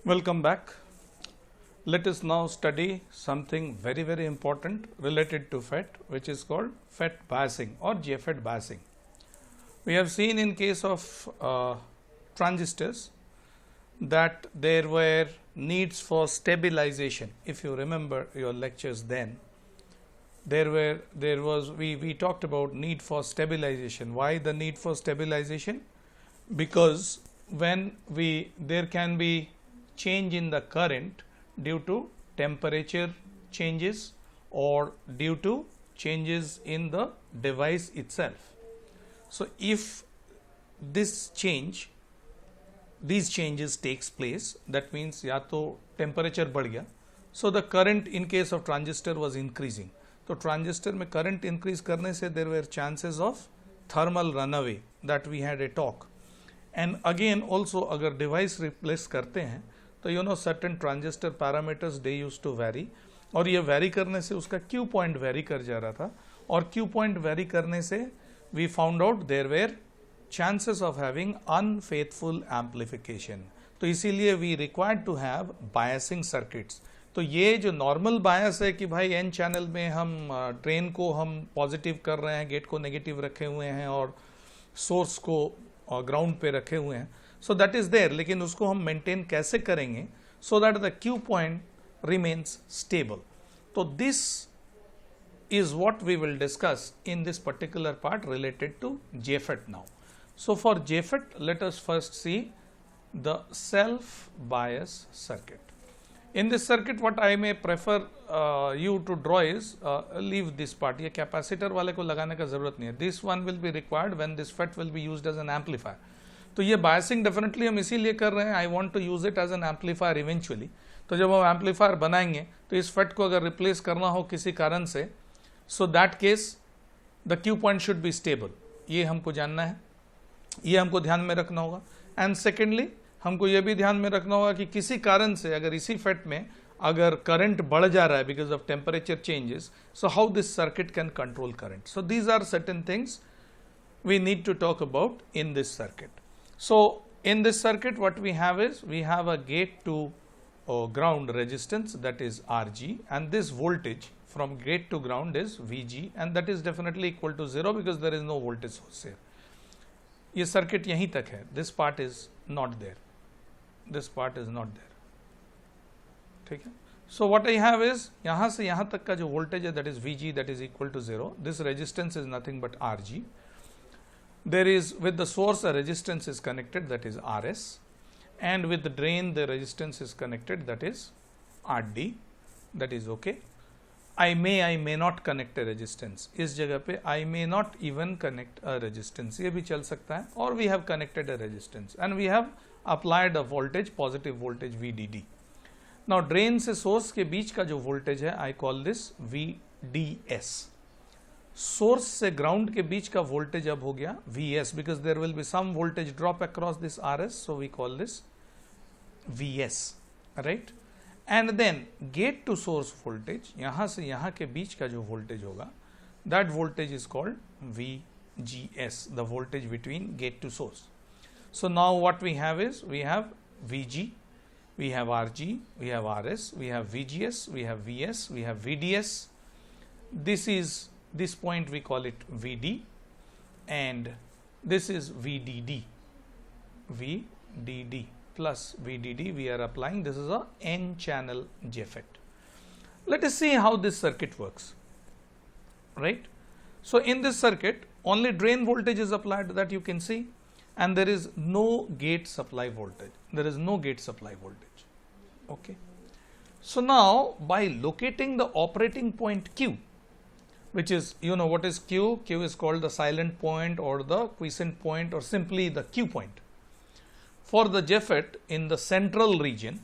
Welcome back. Let us now study something very important related to FET, which is called FET biasing or JFET biasing. We have seen in case of transistors that there were needs for stabilization. If you remember your lectures then, we talked about need for stabilization. Why the need for stabilization? Because when there can be change in the current due to temperature changes or due to changes in the device itself. So if these changes takes place, that means या तो temperature बढ़ गया, so the current in case of transistor was increasing. तो transistor में current increase करने से there were chances of thermal runaway that we had a talk. And again also अगर device replace करते हैं तो certain transistor parameters they used to vary, और ये vary करने से उसका Q point vary कर जा रहा था, और Q point vary करने से we found out there were chances of having unfaithful amplification. तो इसीलिए we required to have biasing circuits. तो ये जो नॉर्मल बायस है कि भाई एन चैनल में हम ड्रेन को हम पॉजिटिव कर रहे हैं, गेट को नेगेटिव रखे हुए हैं और सोर्स को ग्राउंड पे रखे हुए हैं, सो दैट इज देयर, लेकिन उसको हम मेंटेन कैसे करेंगे so that the Q point remains stable. तो this is what we will discuss in this particular part related to JFET now. So for JFET, let us first see the self bias circuit. In this circuit, what I may prefer you to draw is leave this part. ये capacitor वाले को लगाने का जरूरत नहीं है. This one will be required when this FET will be used as an amplifier. तो ये biasing definitely हम इसीलिए कर रहे हैं. I want to use it as an amplifier eventually. तो जब हम amplifier बनाएंगे तो इस FET को अगर replace करना हो किसी कारण से, so that case the Q point should be stable. ये हमको जानना है, ये हमको ध्यान में रखना होगा. एंड सेकेंडली हमको ये भी ध्यान में रखना होगा कि किसी कारण से अगर इसी फेट में अगर करंट बढ़ जा रहा है because of temperature changes, so how this circuit can control current. So these are certain things we need to talk about in this circuit. So in this circuit what we have is we have a gate to ground resistance, that is RG, and this voltage from gate to ground is VG, and that is definitely equal to 0 because there is no voltage source here. ये circuit यहीं तक है. This part is not there, this part is not there. ठीक है. So what I have is यहां से यहां तक का जो वोल्टेज है that is VG, that is equal to 0. This resistance is nothing but RG. There is with the source a resistance is connected, that is RS, and with the drain the resistance is connected, that is RD. that is okay. I may not connect a resistance. इस जगह पे I may not even connect a resistance, ये भी चल सकता है. Or we have connected a resistance and we have applied a voltage, positive voltage VDD. Now drain से source के बीच का जो voltage है I call this VDS. Source से ground के बीच का voltage अब हो गया VS, because there will be some voltage drop across this RS, so we call this VS, right? And then gate to source voltage, यहाँ से यहाँ के बीच का जो voltage होगा, that voltage is called VGS, the voltage between gate to source. So now what we have is we have VG, we have RG, we have RS, we have VGS, we have VS, we have VDS. This point we call it VD, and this is VDD. VDD plus VDD we are applying. This is a N channel JFET. Let us see how this circuit works, right? So in this circuit only drain voltage is applied, that you can see, and there is no gate supply voltage. There is no gate supply voltage. Okay. So now by locating the operating point Q, which is, what is Q? Q is called the silent point or the quiescent point or simply the Q point. For the JFET in the central region,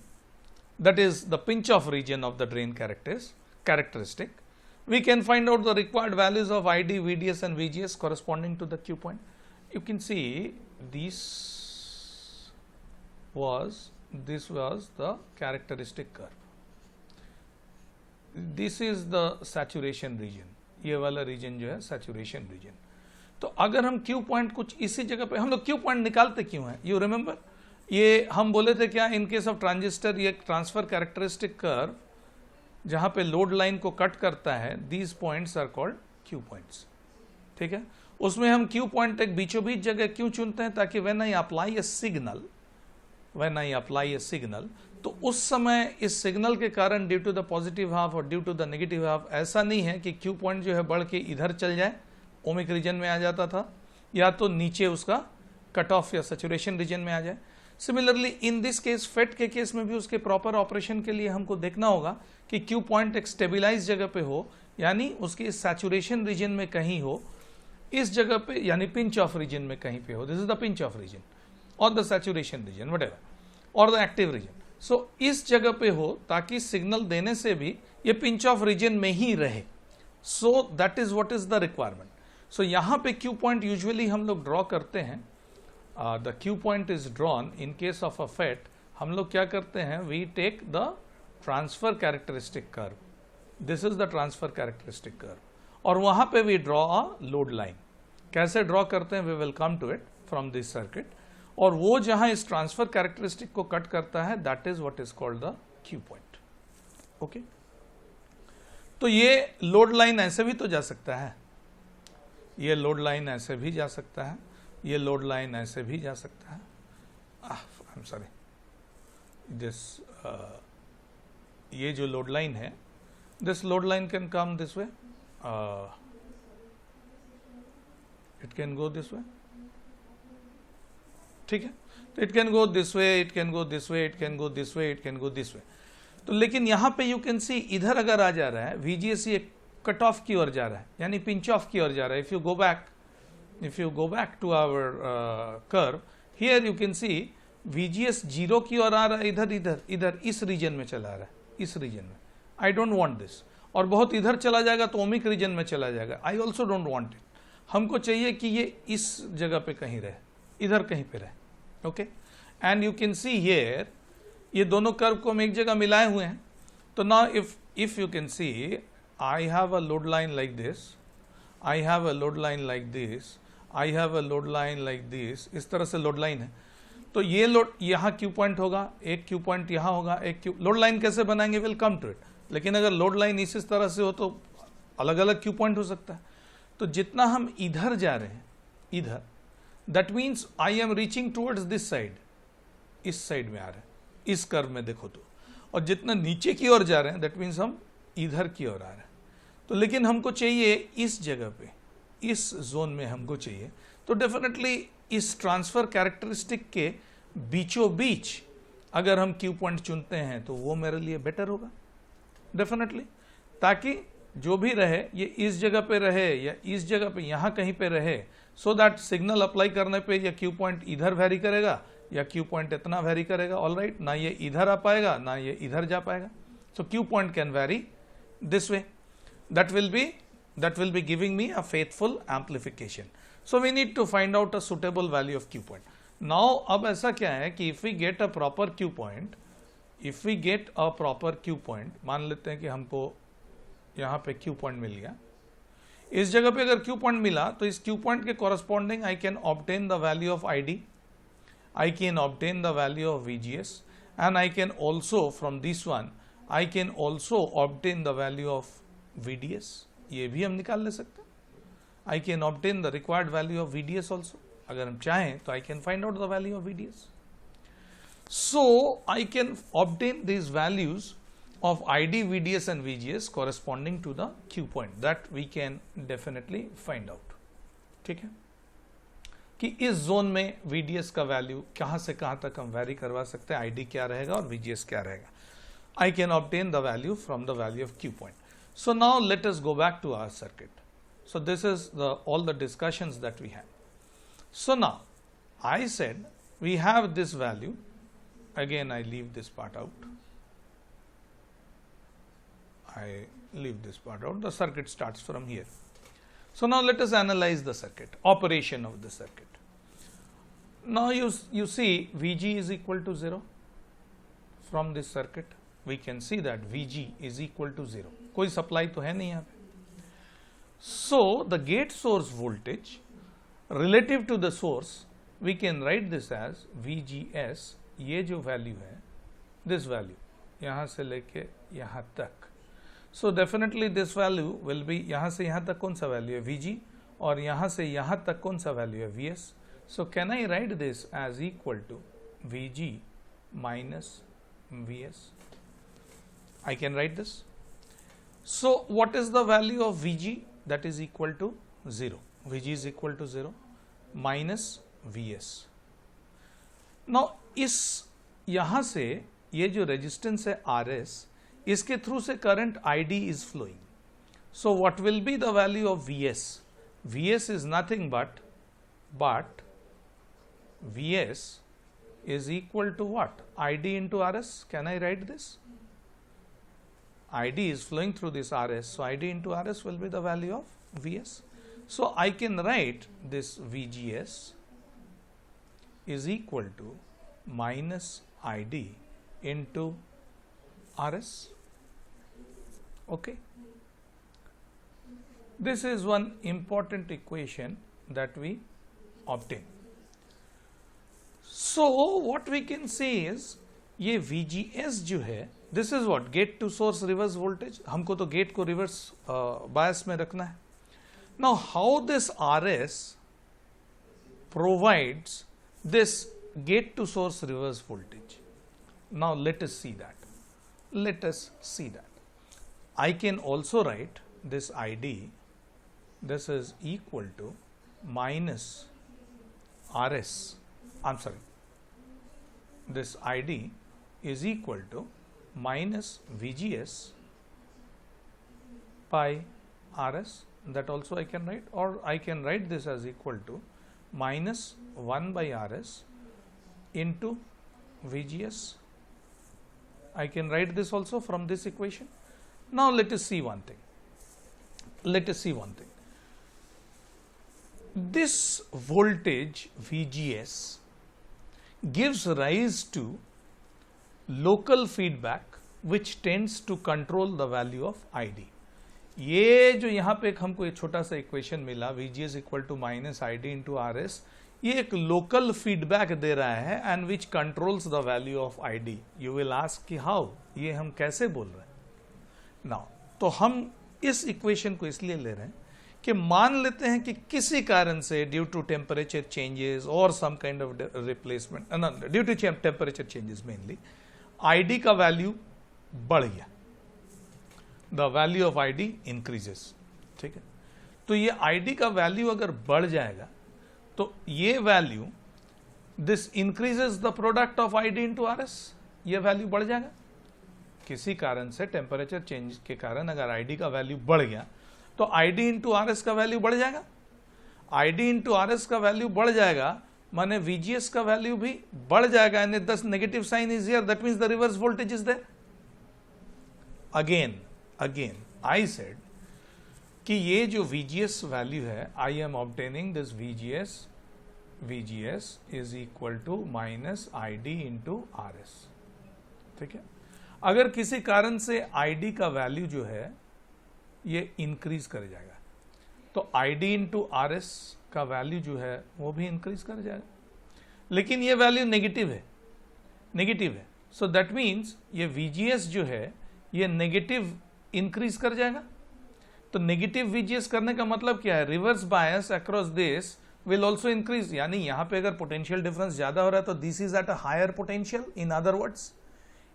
that is the pinch off region of the drain characteristic, we can find out the required values of ID, VDS and VGS corresponding to the Q point. You can see this was the characteristic curve. This is the saturation region. ये वाला reason जो है saturation region. तो अगर हम Q point कुछ इसी जगह पे, हम लोग क्यू पॉइंट निकालते क्यों हैं? यू रिमेंबर ये हम बोले थे क्या, इन केस ऑफ ट्रांजिस्टर ये ट्रांसफर कैरेक्टरिस्टिक कर्व जहां पे लोड लाइन को कट करता है, these points are called Q points, ठीक है। उसमें हम क्यू पॉइंट एक बीचों बीच जगह क्यों चुनते हैं, ताकि when I apply a signal, तो उस समय इस सिग्नल के कारण due to the positive half और due to the negative half, ऐसा नहीं है कि क्यू पॉइंट जो है बढ़ के इधर चल जाए, ओमिक रीजन में आ जाता था, या तो नीचे उसका कट ऑफ या सैचुरेशन रीजन में आ जाए। Similarly in this case, FET के केस में भी उसके प्रॉपर ऑपरेशन के लिए हमको देखना होगा कि क्यू पॉइंट एक स्टेबिलाइज जगह पे हो, यानी उसकी सैचुरेशन रीजन में कहीं हो, इस जगह पे, यानी पिंच ऑफ रीजन में कहीं पे हो, this is the pinch off region और द सैचुरेशन रीजन व्हाटएवर, और द एक्टिव रीजन। सो इस जगह पे हो ताकि सिग्नल देने से भी ये पिंच ऑफ रीजन में ही रहे। So that is what is the requirement. So यहां पे क्यू पॉइंट यूजुअली हम लोग ड्रॉ करते हैं, the Q point is drawn in case of a FET. हम लोग क्या करते हैं, we take the transfer characteristic curve, this is the transfer characteristic curve, और वहां पे we draw a load line. कैसे ड्रॉ करते हैं, we will come to it from this circuit, और वो जहां इस ट्रांसफर कैरेक्टरिस्टिक को कट करता है, that is what is called the Q point. Okay, तो ये लोड लाइन ऐसे भी तो जा सकता है, ये लोड लाइन ऐसे भी जा सकता है, ये लोड लाइन ऐसे भी जा सकता है। आई एम सॉरी, दिस ये जो लोड लाइन है, this load line can come this way, it can go this way, ठीक है। तो it can go this way, it can go this way, it can go this way, it can go this way. तो लेकिन यहां पे you can सी इधर अगर आ जा रहा है, VGS ये कट ऑफ की ओर जा रहा है, यानी पिंच ऑफ की ओर जा रहा है। If you go back to our curve, here you can see VGS 0 की ओर आ रहा है, इधर इस रीजन में चला रहा है, इस रीजन में। आई डोंट वांट दिस, और बहुत इधर चला जाएगा तो ओमिक रीजन में चला जाएगा। I also don't want it. हमको चाहिए कि ये इस जगह पे कहीं रहे, इधर कहीं पे रहे। Okay, and you can see here, ये दोनों कर्व को हम एक जगह मिलाए हुए हैं। तो now if you can C, I have a load line like this, I have a load line like this, I have a load line like this, इस तरह से लोड लाइन है। तो ये लोड यहाँ क्यू पॉइंट होगा, एक Q point यहाँ होगा, एक क्यू। लोड लाइन कैसे बनाएंगे, विल कम टू इट। लेकिन अगर लोड लाइन इस तरह से हो तो अलग अलग क्यू पॉइंट हो सकता है। तो जितना हम इधर जा रहे हैं, इधर, that means I am reaching towards this side, इस साइड में आ रहे हैं, इस कर्व में देखो तो। और जितना नीचे की ओर जा रहे हैं, दैट मीन्स हम इधर की ओर आ रहे हैं। तो लेकिन हमको चाहिए इस जगह पे, इस जोन में हमको चाहिए। तो डेफिनेटली इस ट्रांसफर कैरेक्टरिस्टिक के बीचों बीच अगर हम क्यू पॉइंट चुनते हैं तो वो मेरे लिए बेटर होगा डेफिनेटली, ताकि जो भी रहे ये इस जगह पे रहे या इस जगह पे, यहाँ कहीं पे रहे, सो दैट सिग्नल अप्लाई करने पे या क्यू पॉइंट इधर वेरी करेगा या क्यू पॉइंट इतना वेरी करेगा। ऑलराइट, ना ये इधर आ पाएगा ना ये इधर जा पाएगा। So Q point can vary this way, that will be giving me a faithful amplification. So we need to find out a suitable value of Q point. Now अब ऐसा क्या है कि if we get a proper Q point, मान लेते हैं कि हमको यहाँ पे Q point मिल गया, इस जगह पे अगर Q point मिला तो इस Q point के corresponding I can obtain the value of ID, I can obtain the value of VGS, and I can also from this one I can also obtain the value of VDS, ये भी हम निकाल ले सकते हैं। I can obtain the required value of VDS also, अगर हम चाहें तो I can find out the value of VDS. So I can obtain these values of ID, VDS and VGS corresponding to the Q point, that we can definitely find out. ठीक है, कि इस zone में VDS का value कहाँ से कहाँ तक हम वैरी करवा सकते हैं, ID क्या रहेगा और VGS क्या रहेगा। I can obtain the value from the value of Q point. So now let us go back to our circuit. So this is all the discussions that we had. So now I said we have this value. Again I leave this part out. The circuit starts from here. So now let us analyze the circuit, operation of the circuit. Now you see VG is equal to 0 from this circuit. We can see that VG is equal to 0. कोई supply तो है नहीं यहाँ पे। So the gate source voltage relative to the source we can write this as VGS, ये जो value है, this value यहाँ से लेके यहाँ तक. So definitely this value will be, यहाँ से यहाँ तक कौन सा वैल्यू है VG, और यहाँ से यहाँ तक कौन सा वैल्यू है VS. So can I write this as equal to VG minus VS. I can write this. So what is the value of VG? That is equal to 0. VG is equal to 0 minus VS. Now इस यहाँ से ये जो resistance है RS, इसके through से current ID is flowing. So what will be the value of VS? VS is nothing but VS is equal to what? ID into RS. Can I write this? ID is flowing through this RS, so ID into RS will be the value of VS. So I can write this VGS is equal to minus ID into RS. Okay. This is one important equation that we obtain. So what we can say is ये VGS जो है, this is what, gate to source reverse voltage. हमको तो gate को reverse bias में रखना है. Now how this RS provides this gate to source reverse voltage? Now let us see that. I can also write this ID, this is equal to minus RS, I'm sorry, this ID is equal to minus VGS by RS. That also I can write, or I can write this as equal to minus 1 by RS into VGS. I can write this also from this equation. Now let us see one thing. This voltage VGS gives rise to local feedback which tends to control the value of ID. ये जो यहाँ पे हमको एक छोटा सा equation मिला, VGS equal to minus ID into RS, ये एक लोकल फीडबैक दे रहा है and which controls the value of ID. You will ask कि हाउ, ये हम कैसे बोल रहे हैं. नाउ तो हम इस इक्वेशन को इसलिए ले रहे हैं कि मान लेते हैं कि किसी कारण से ड्यू टू टेम्परेचर चेंजेस और some kind of replacement, due to temperature changes mainly, ID का वैल्यू बढ़ गया, the value of ID increases. ठीक है, तो ये ID का वैल्यू अगर बढ़ जाएगा तो ये value, this increases the product of ID into RS, ये वैल्यू बढ़ जाएगा. किसी कारण से टेम्परेचर चेंज के कारण अगर ID का वैल्यू बढ़ गया तो ID इंटू RS का वैल्यू बढ़ जाएगा. ID इंटू RS का वैल्यू बढ़ जाएगा माने VGS का वैल्यू भी बढ़ जाएगा, and the negative sign is here, that means the reverse voltage is there. Again I said कि ये जो VGS वैल्यू है, I am obtaining this VGS is equal to minus ID into RS. ठीक है, अगर किसी कारण से ID का वैल्यू जो है ये इंक्रीज कर जाएगा तो ID इंटू RS का वैल्यू जो है वो भी इंक्रीज कर जाएगा, लेकिन ये वैल्यू नेगेटिव है. सो दैट मीन्स ये VGS जो है ये नेगेटिव इंक्रीज कर जाएगा. तो नेगेटिव VGS करने का मतलब क्या है, reverse bias across this will also increase. यानी यहां पे अगर पोटेंशियल डिफरेंस ज्यादा हो रहा है तो this is at a higher potential. In other words,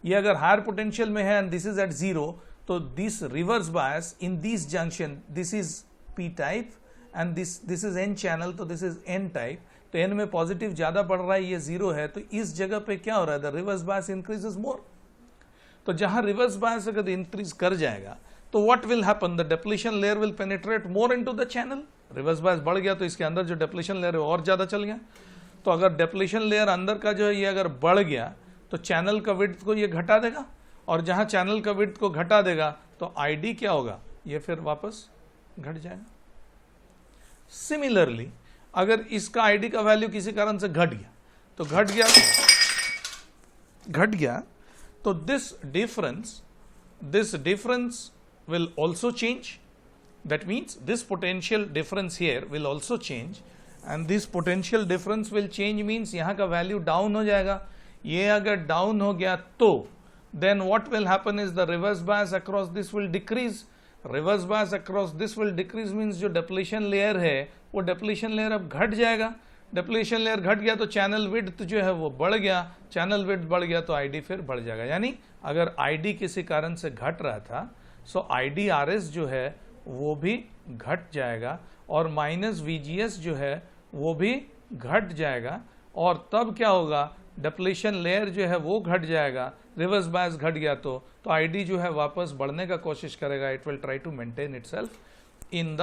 ये अगर हायर पोटेंशियल में है and this is at zero, तो this reverse bias in this junction, this is P type and this is N channel, तो this is N type. तो N में positive ज्यादा बढ़ रहा है, ये जीरो है, तो इस जगह पे क्या हो रहा है, द रिवर्स बायस इंक्रीजेस मोर. तो जहां रिवर्स बायस अगर इंक्रीज कर जाएगा तो what will happen, the depletion layer will penetrate more into the channel. Reverse bias बढ़ गया तो इसके अंदर जो डिप्लीशन लेयर है और ज्यादा चल गया. तो अगर डिप्लीशन लेयर अंदर का जो है ये अगर बढ़ गया तो चैनल का विड्थ को ये घटा देगा, और जहां चैनल का विड्थ को घटा देगा तो ID क्या होगा, ये फिर वापस घट जाएगा. सिमिलरली अगर इसका ID का वैल्यू किसी कारण से घट गया तो this difference will also change. That means this potential difference here will also change, and this potential difference will change means यहाँ का वैल्यू डाउन हो जाएगा. ये अगर डाउन हो गया तो then what will happen is the reverse bias across this will decrease. Reverse bias across this will decrease means जो depletion layer है वो depletion layer अब घट जाएगा. Depletion layer घट गया तो channel width जो है वो बढ़ गया. Channel width बढ़ गया तो ID फिर बढ़ जाएगा. यानी अगर ID किसी कारण से घट रहा था so IDRS जो है वो भी घट जाएगा और माइनस VGS जो है वो भी घट जाएगा. और तब क्या होगा, डिप्लीशन लेयर जो है वो घट जाएगा. रिवर्स बायस घट गया तो आईडी जो है वापस बढ़ने का कोशिश करेगा. It will try to maintain itself in the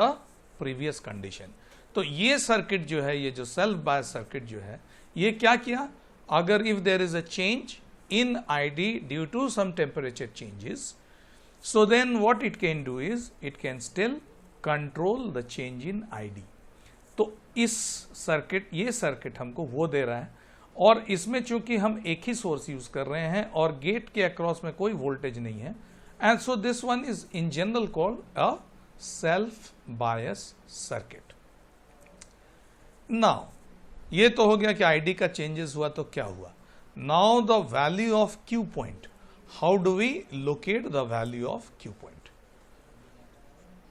previous condition. तो ये सर्किट जो है, ये जो सेल्फ बायस सर्किट जो है, ये क्या किया, अगर if there is a change in ID due to some temperature changes, so then what it can do is it can still control the change in ID. तो इस सर्किट, ये circuit हमको वो दे रहा है और इसमें चूंकि हम एक ही सोर्स यूज कर रहे हैं और गेट के अक्रॉस में कोई वोल्टेज नहीं है, and so this one is in general called a self bias circuit. Now ये तो हो गया कि आईडी का चेंजेस हुआ तो क्या हुआ. Now the value of Q point, how do we locate the value of Q point.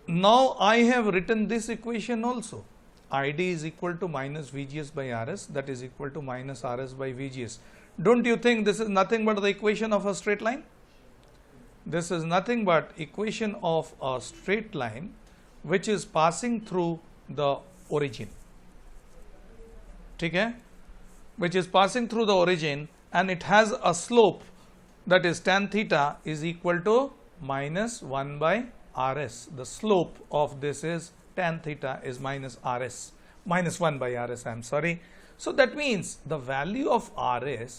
Now I have written this equation also. ID is equal to minus VGS by RS, that is equal to minus RS by VGS. Don't you think this is nothing but the equation of a straight line? This is nothing but equation of a straight line which is passing through the origin. ठीक है? Which is passing through the origin and it has a slope that is tan theta is equal to minus 1 by RS. The slope of this is tan theta is minus RS, minus 1 by RS, I am sorry. So that means the value of RS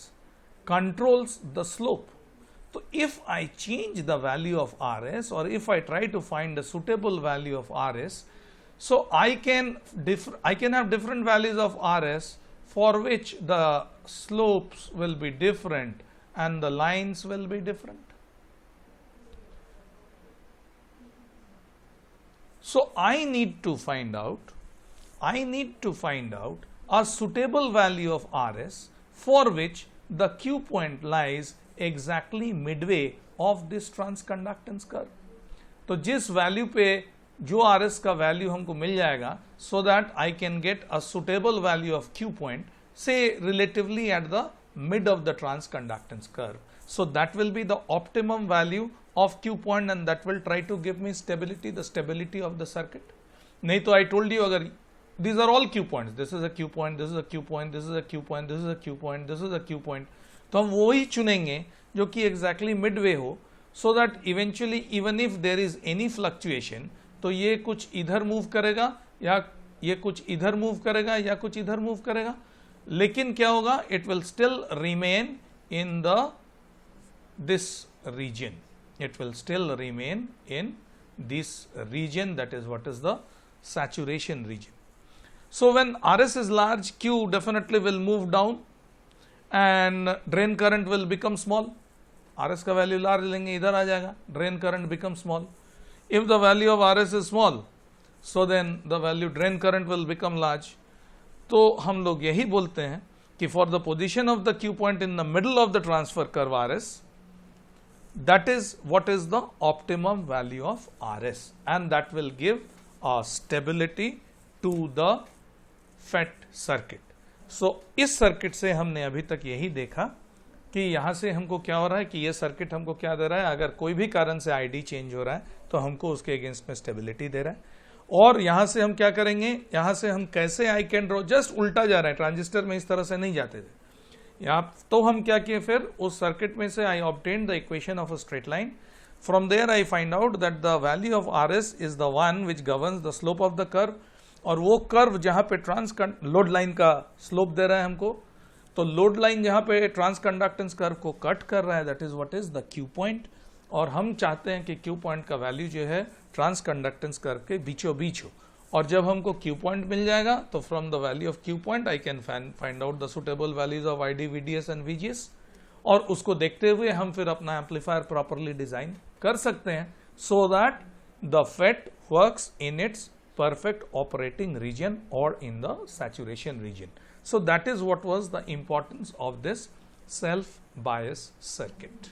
controls the slope. So if I change the value of RS or if I try to find a suitable value of RS, so I can have different values of RS for which the slopes will be different and the lines will be different. So I need to find out a suitable value of RS for which the Q point lies exactly midway of this transconductance curve. तो जिस value पे जो RS का value हमको मिल जाएगा, so that I can get a suitable value of Q point, say relatively at the mid of the transconductance curve. So that will be the optimum value of Q point and that will try to give me stability, the stability of the circuit. नहीं तो I told you अगर these are all Q points, this is a Q point, this is a Q point, this is a Q point, this is a Q point, this is a Q point, तो हम वो ही चुनेंगे जो कि exactly midway हो, so that eventually even if there is any fluctuation, तो ये कुछ इधर मूव करेगा या ये कुछ इधर मूव करेगा या कुछ इधर मूव करेगा, लेकिन क्या होगा, it will still remain in the this region. It will still remain in this region, that is what is the saturation region. So when RS is large, Q definitely will move down and drain current will become small. RS का value large लेंगे, इधर आ जाएगा, drain current becomes small. If the value of RS is small, so then the value drain current will become large. तो हम लोग यही बोलते हैं कि for the position of the Q point in the middle of the transfer curve RS, that is what is the optimum value of RS and that will give a stability to the FET circuit. So इस circuit से हमने अभी तक यही देखा कि यहाँ से हमको क्या हो रहा है कि ये सर्किट हमको क्या दे रहा है, अगर कोई भी कारण से आईडी चेंज हो रहा है तो हमको उसके अगेंस्ट में स्टेबिलिटी दे रहा है. और यहाँ से हम क्या करेंगे, यहाँ से हम कैसे आई कैन ड्रॉ, जस्ट उल्टा जा रहे हैं, ट्रांजिस्टर में इस तरह से नहीं जाते थे. यहाँ तो हम क्या किए, फिर उस सर्किट में से I obtain the equation of a straight line. From there I find out that the value of RS is the one which governs the slope of the curve. और वो कर्व जहाँ पे लोड लाइन का slope दे रहा है हमको, तो लोड लाइन जहाँ पे ट्रांसकंडक्टेंस कर्व को कट कर रहा है, that is what is the Q point. और हम चाहते हैं कि क्यू पॉइंट का वैल्यू जो है ट्रांसकंडक्टेंस कर्व के बीचों बीच हो. और जब हमको क्यू पॉइंट मिल जाएगा तो from the value of Q point I can find out the suitable values of ID, VDS and VGS. और उसको देखते हुए हम फिर अपना एम्पलीफायर प्रॉपरली डिजाइन कर सकते हैं, so that the FET works in its perfect operating region or in the saturation region. So that is what was the importance of this self bias circuit.